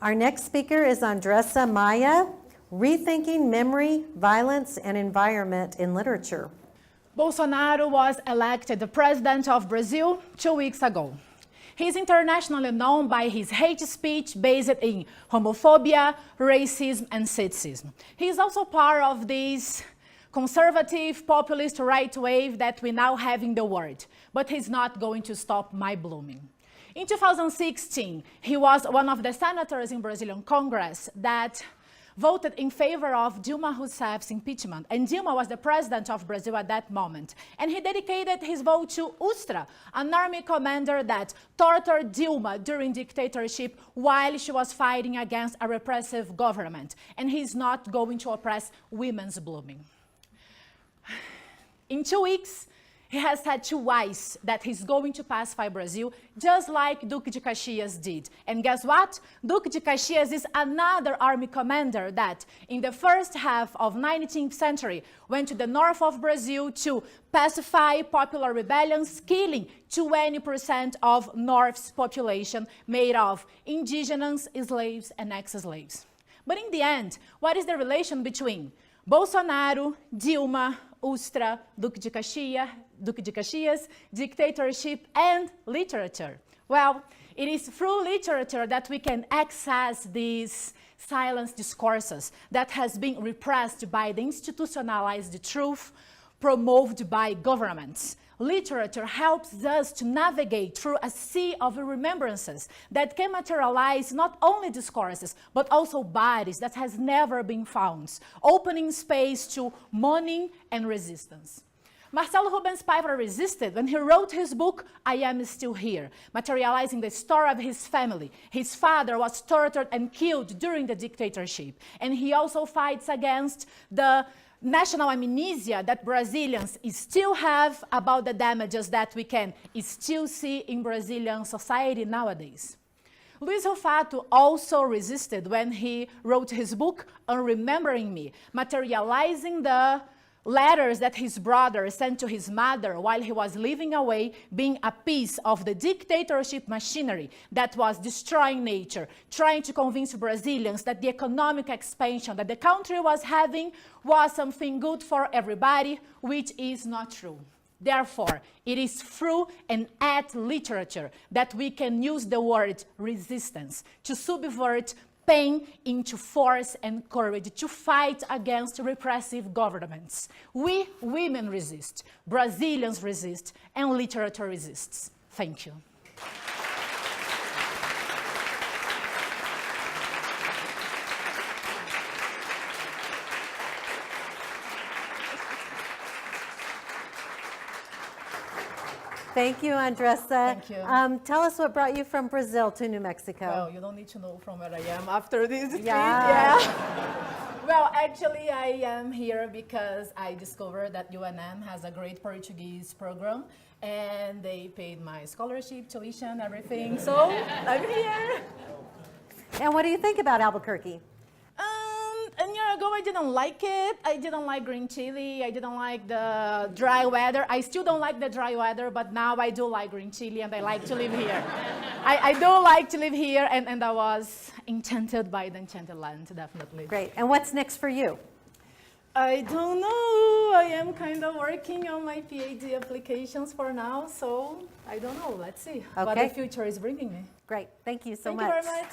Our next speaker is Andressa Maia, Rethinking Memory, Violence, and Environment in Literature. Bolsonaro was elected the president of Brazil 2 weeks ago. He is internationally known by his hate speech based in homophobia, racism, and sexism. He is also part of this conservative, populist right wave that we now have in the world, but he's not going to stop my blooming. In 2016, he was one of the senators in Brazilian Congress that voted in favor of Dilma Rousseff's impeachment. And Dilma was the president of Brazil at that moment. And he dedicated his vote to Ustra, an army commander that tortured Dilma during dictatorship while she was fighting against a repressive government. And he's not going to oppress women's blooming. In 2 weeks, he has said twice that he's going to pacify Brazil, just like Duque de Caxias did. And guess what? Duque de Caxias is another army commander that, in the first half of 19th century, went to the north of Brazil to pacify popular rebellions, killing 20% of North's population, made of indigenous, slaves, and ex-slaves. But in the end, what is the relation between Bolsonaro, Dilma, Ustra, Duque de Caxias, dictatorship, and literature? Well, it is through literature that we can access these silence discourses that has been repressed by the institutionalized truth promoted by governments. Literature helps us to navigate through a sea of remembrances that can materialize not only discourses, but also bodies that has never been found, opening space to mourning and resistance. Marcelo Rubens Paiva resisted when he wrote his book, I Am Still Here, materializing the story of his family. His father was tortured and killed during the dictatorship, and he also fights against the national amnesia that Brazilians still have about the damages that we can still see in Brazilian society nowadays. Luiz Rufato also resisted when he wrote his book, Unremembering Me, materializing the letters that his brother sent to his mother while he was living away, being a piece of the dictatorship machinery that was destroying nature, trying to convince Brazilians that the economic expansion that the country was having was something good for everybody, which is not true. Therefore, it is through and at literature that we can use the word resistance to subvert pain into force and courage to fight against repressive governments. We women resist, Brazilians resist, and literature resists. Thank you. Thank you, Andressa. Thank you. Tell us what brought you from Brazil to New Mexico. Well, you don't need to know from where I am after this speech. Yeah. Well, actually, I am here because I discovered that UNM has a great Portuguese program, and they paid my scholarship, tuition, everything. So I'm here. And what do you think about Albuquerque? A year ago, I didn't like it. I didn't like green chili. I didn't like the dry weather. I still don't like the dry weather, but now I do like green chili, and I like to live here. I do like to live here, and I was enchanted by the enchanted land, definitely. Great. And what's next for you? I don't know. I am kind of working on my PhD applications for now, so I don't know. Let's see what the future is bringing me. Great. Thank you so Thank much. you very much.